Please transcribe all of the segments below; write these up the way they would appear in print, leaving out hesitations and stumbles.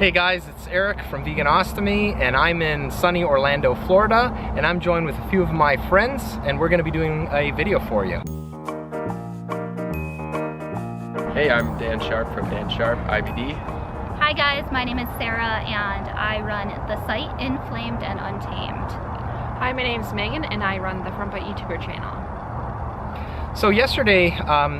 Hey guys, it's Eric from Vegan Ostomy, and I'm in sunny Orlando, Florida, and I'm joined with a few of my friends, and we're going to be doing a video for you. Hey, I'm Dan Sharp from Sharp IBD. Hi guys, my name is Sara, and I run the site Inflamed and Untamed. Hi, my name is Megan, and I run the Front Bite YouTuber channel. So yesterday,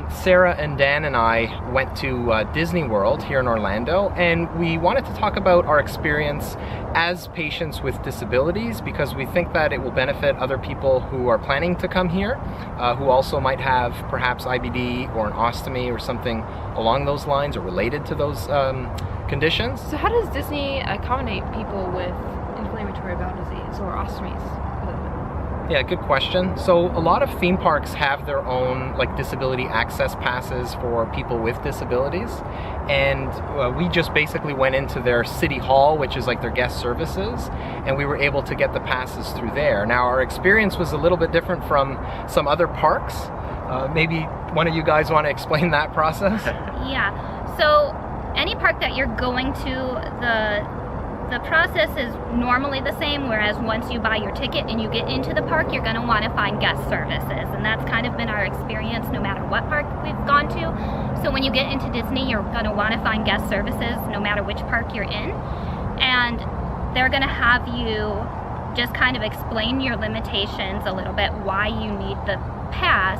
Sara and Dan and I went to Disney World here in Orlando, and we wanted to talk about our experience as patients with disabilities, because we think that it will benefit other people who are planning to come here, who also might have perhaps IBD or an ostomy or something along those lines or related to those conditions. So how does Disney accommodate people with inflammatory bowel disease or ostomies? Yeah, good question. So a lot of theme parks have their own disability access passes for people with disabilities, and we just basically went into their city hall, which is like their guest services, and we were able to get the passes through there. Now our experience was a little bit different from some other parks. Maybe one of you guys want to explain that process? Yeah, so any park that you're going to, the process is normally the same, whereas once you buy your ticket and you get into the park, you're going to want to find guest services, and that's kind of been our experience no matter what park we've gone to. So when you get into Disney, you're going to want to find guest services no matter which park you're in, and they're going to have you just kind of explain your limitations a little bit, why you need the pass.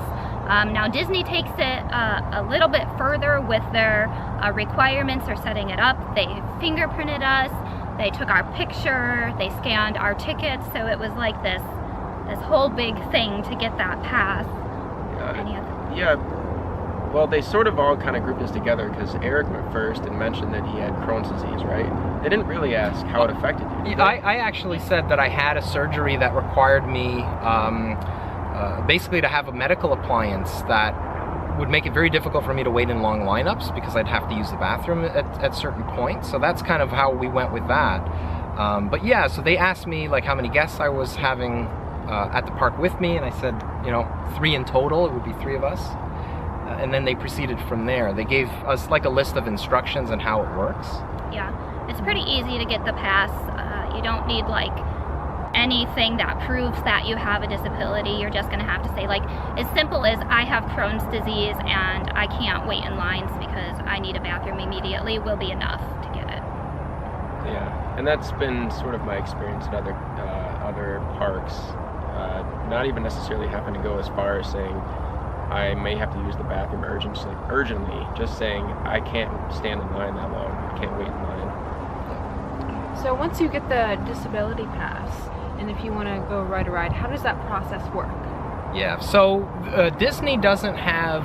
Now Disney takes it a little bit further with their requirements for setting it up. They fingerprinted us. They took our picture, they scanned our tickets, so it was like this whole big thing to get that pass. Yeah, well, they sort of all kind of grouped us together because Eric went first and mentioned that he had Crohn's disease, right? They didn't really ask how it affected you. I actually said that I had a surgery that required me basically to have a medical appliance that would make it very difficult for me to wait in long lineups because I'd have to use the bathroom at certain points. So that's kind of how we went with that. But yeah, so they asked me how many guests I was having at the park with me, and I said, 3 in total. It would be 3 of us. And then they proceeded from there. They gave us a list of instructions on how it works. Yeah, it's pretty easy to get the pass. You don't need anything that proves that you have a disability. You're just going to have to say as simple as I have Crohn's disease and I can't wait in lines because I need a bathroom immediately will be enough to get it. Yeah, and that's been sort of my experience at other parks. Not even necessarily having to go as far as saying I may have to use the bathroom urgently, just saying I can't stand in line that long, I can't wait in line. So once you get the disability pass, and if you want to go ride a ride, how does that process work? Yeah, so Disney doesn't have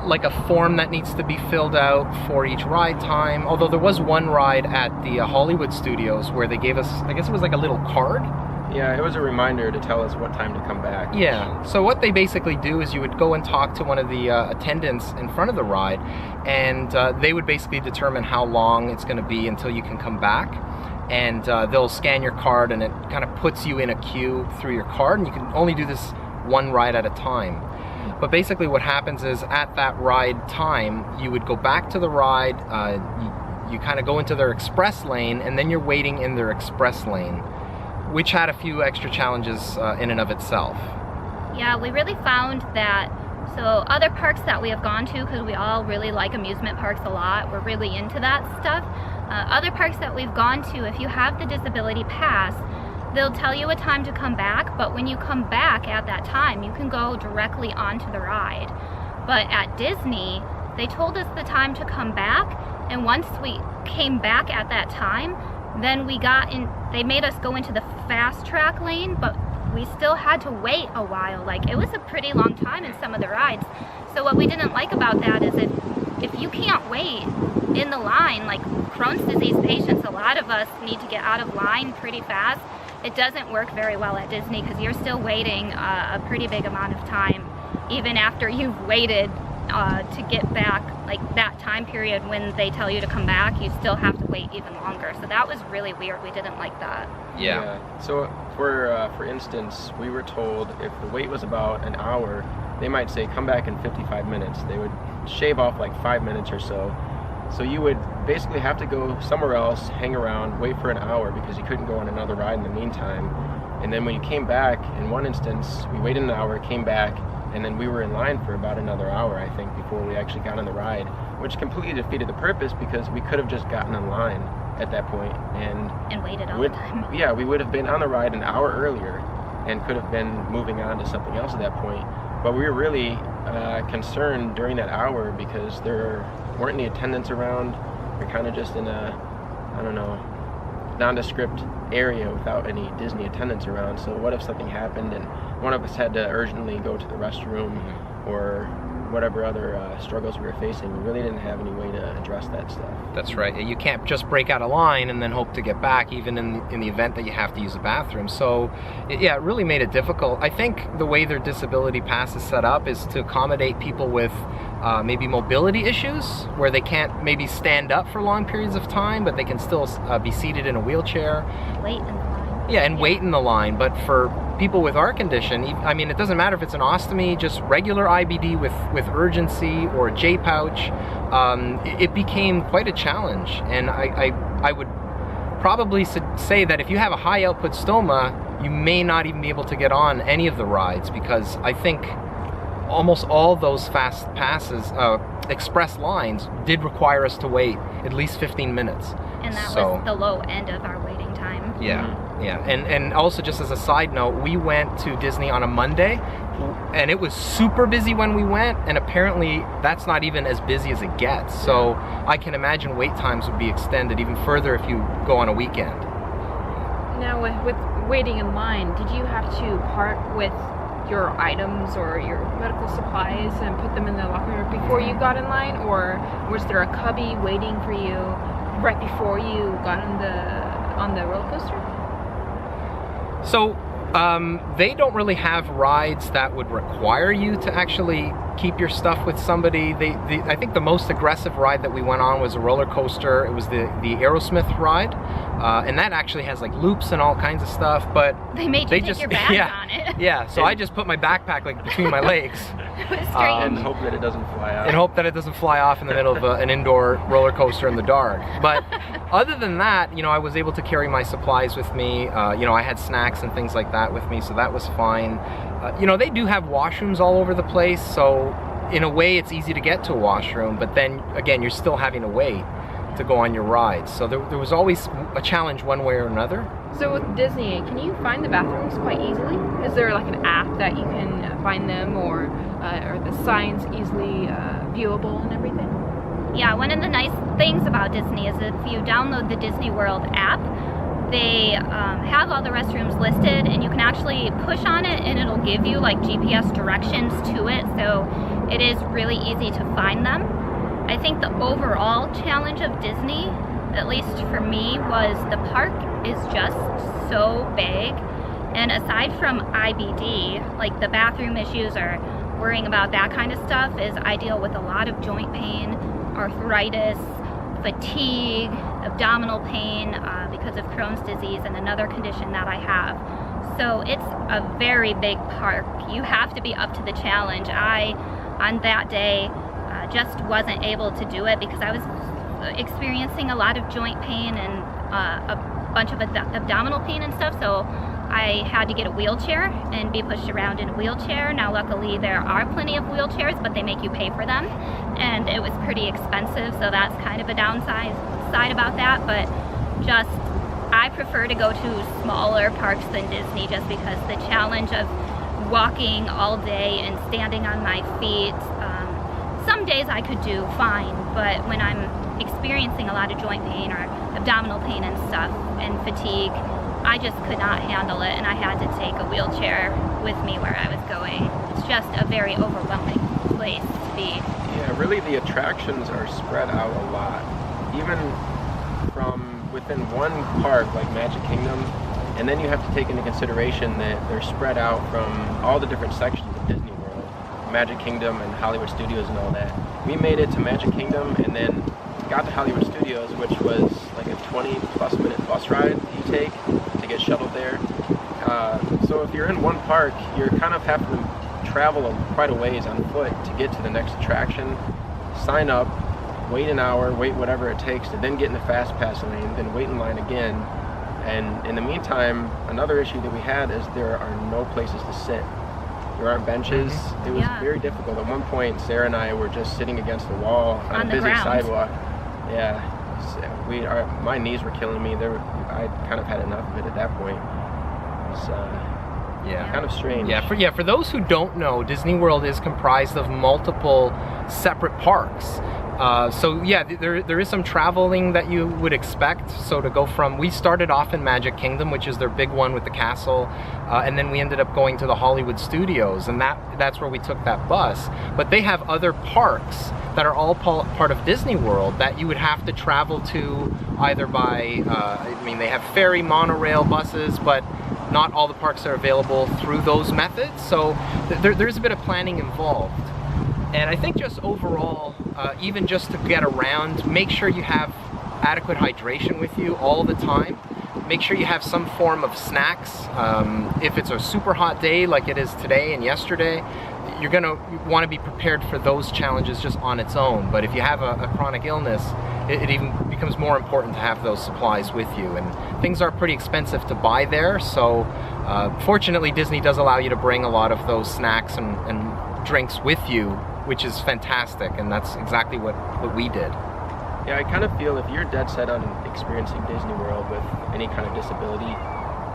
a form that needs to be filled out for each ride time, although there was one ride at the Hollywood Studios where they gave us, I guess it was a little card. Yeah, it was a reminder to tell us what time to come back. Yeah, so what they basically do is you would go and talk to one of the attendants in front of the ride, and they would basically determine how long it's going to be until you can come back. And they'll scan your card, and it kind of puts you in a queue through your card, and you can only do this one ride at a time. But basically what happens is at that ride time, you would go back to the ride, you kind of go into their express lane, and then you're waiting in their express lane, which had a few extra challenges in and of itself. Yeah, we really found that, so other parks that we have gone to, because we all really like amusement parks a lot, we're really into that stuff. Other parks that we've gone to, if you have the disability pass, they'll tell you a time to come back, but when you come back at that time, you can go directly onto the ride. But at Disney, they told us the time to come back, and once we came back at that time, then we got in, they made us go into the fast track lane, but we still had to wait a while. It was a pretty long time in some of the rides. So what we didn't like about that is if you can't wait in the line, Crohn's disease patients, a lot of us need to get out of line pretty fast. It doesn't work very well at Disney because you're still waiting a pretty big amount of time, even after you've waited to get back, that time period when they tell you to come back, you still have to wait even longer. So that was really weird. We didn't like that. Yeah. So for instance, we were told if the wait was about an hour, they might say come back in 55 minutes. They would shave off 5 minutes or so. So you would basically have to go somewhere else, hang around, wait for an hour because you couldn't go on another ride in the meantime. And then when you came back, in one instance, we waited an hour, came back, and then we were in line for about another hour, I think, before we actually got on the ride, which completely defeated the purpose because we could have just gotten in line at that point and waited all the time. Yeah, we would have been on the ride an hour earlier and could have been moving on to something else at that point. But we were really concerned during that hour because there weren't any attendants around. We're kind of just in a, I don't know, nondescript area without any Disney attendants around. So what if something happened and one of us had to urgently go to the restroom or whatever other struggles we were facing? We really didn't have any way to address that stuff. That's right. You can't just break out a line and then hope to get back, even in the event that you have to use the bathroom. So, yeah, it really made it difficult. I think the way their disability pass is set up is to accommodate people with maybe mobility issues, where they can't maybe stand up for long periods of time, but they can still be seated in a wheelchair. Wait in the line. Yeah, and wait in the line. But for people with our condition, I mean, it doesn't matter if it's an ostomy, just regular IBD with urgency or a J pouch, it became quite a challenge. And I would probably say that if you have a high output stoma, you may not even be able to get on any of the rides, because I think almost all those fast passes, express lines, did require us to wait at least 15 minutes. And that was the low end of our waiting time. Yeah. Yeah, and also just as a side note, we went to Disney on a Monday, and it was super busy when we went, and apparently that's not even as busy as it gets. So I can imagine wait times would be extended even further if you go on a weekend. Now, with waiting in line, did you have to part with your items or your medical supplies and put them in the locker room before you got in line, or was there a cubby waiting for you right before you got on the roller coaster? So they don't really have rides that would require you to actually keep your stuff with somebody. I think the most aggressive ride that we went on was a roller coaster. It was the Aerosmith Ride, and that actually has like loops and all kinds of stuff. But they made you take your bags on it. Yeah, so I just put my backpack like between my legs. It was strange. And hope that it doesn't fly out. And hope that it doesn't fly off in the middle of an indoor roller coaster in the dark. But other than that, I was able to carry my supplies with me. I had snacks and things like that with me, so that was fine. They do have washrooms all over the place, so in a way it's easy to get to a washroom, but then again, you're still having to wait to go on your rides. So there was always a challenge one way or another. So with Disney, can you find the bathrooms quite easily? Is there like an app that you can find them, or are the signs easily viewable and everything? Yeah, one of the nice things about Disney is if you download the Disney World app, they have all the restrooms listed, and you can actually push on it and it'll give you like GPS directions to it, so it is really easy to find them. I think the overall challenge of Disney, at least for me, was the park is just so big, and aside from IBD, like the bathroom issues or worrying about that kind of stuff, is I deal with a lot of joint pain, arthritis, fatigue, abdominal pain because of Crohn's disease and another condition that I have. So it's a very big park. You have to be up to the challenge. On that day, just wasn't able to do it because I was experiencing a lot of joint pain and a bunch of abdominal pain and stuff, so I had to get a wheelchair and be pushed around in a wheelchair. Now luckily there are plenty of wheelchairs, but they make you pay for them, and it was pretty expensive, so that's kind of a downside about that. But just, I prefer to go to smaller parks than Disney just because the challenge of walking all day and standing on my feet, some days I could do fine, but when I'm experiencing a lot of joint pain or abdominal pain and stuff and fatigue, I just could not handle it, and I had to take a wheelchair with me where I was going. It's just a very overwhelming place to be. Yeah, really the attractions are spread out a lot. Even from within one park like Magic Kingdom, and then you have to take into consideration that they're spread out from all the different sections of Disney World, Magic Kingdom and Hollywood Studios and all that. We made it to Magic Kingdom and then got to Hollywood Studios, which was like a 20+ minute bus ride you take to get shuttled there. So if you're in one park, you're kind of having to travel quite a ways on foot to get to the next attraction, sign up, wait an hour, wait whatever it takes to then get in the fast pass lane, then wait in line again. And in the meantime, another issue that we had is there are no places to sit. There aren't benches. It was very difficult. At one point, Sarah and I were just sitting against the wall on a busy sidewalk. Yeah, so my knees were killing me. I kind of had enough of it at that point. It was kind of strange. For those who don't know, Disney World is comprised of multiple separate parks. There is some traveling that you would expect. So to go from, we started off in Magic Kingdom, which is their big one with the castle, and then we ended up going to the Hollywood Studios, and that's where we took that bus. But they have other parks that are all part of Disney World that you would have to travel to either by, they have ferry, monorail, buses, but not all the parks are available through those methods. So there's a bit of planning involved. And I think just overall, even just to get around, make sure you have adequate hydration with you all the time. Make sure you have some form of snacks. If it's a super hot day like it is today and yesterday, you're gonna want to be prepared for those challenges just on its own. But if you have a chronic illness, it even becomes more important to have those supplies with you. And things are pretty expensive to buy there, so fortunately Disney does allow you to bring a lot of those snacks and drinks with you, which is fantastic, and that's exactly what we did. Yeah, I kind of feel if you're dead set on experiencing Disney World with any kind of disability,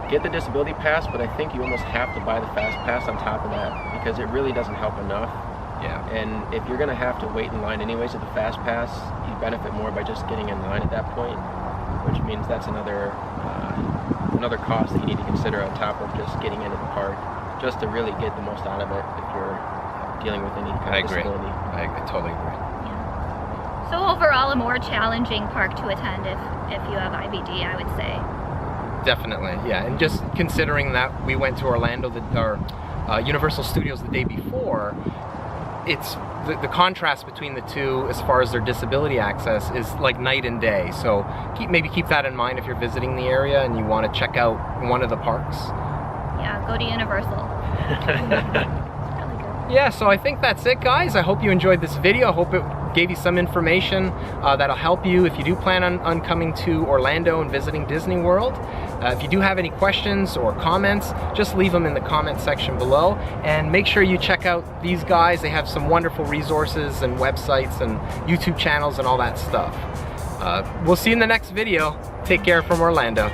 get the disability pass, but I think you almost have to buy the fast pass on top of that, because it really doesn't help enough. Yeah. And if you're gonna have to wait in line anyways at the fast pass, you benefit more by just getting in line at that point, which means that's another cost that you need to consider on top of just getting into the park, just to really get the most out of it if you're dealing with any kind of disability. I totally agree. Yeah. So overall, a more challenging park to attend if you have IBD, I would say. Definitely, yeah. And just considering that we went to Orlando, Universal Studios the day before, it's the contrast between the two as far as their disability access is like night and day. So maybe keep that in mind if you're visiting the area and you want to check out one of the parks. Yeah, go to Universal. Yeah, so I think that's it, guys. I hope you enjoyed this video. I hope it gave you some information that'll help you if you do plan on coming to Orlando and visiting Disney World. If you do have any questions or comments, just leave them in the comment section below. And make sure you check out these guys. They have some wonderful resources and websites and YouTube channels and all that stuff. We'll see you in the next video. Take care from Orlando.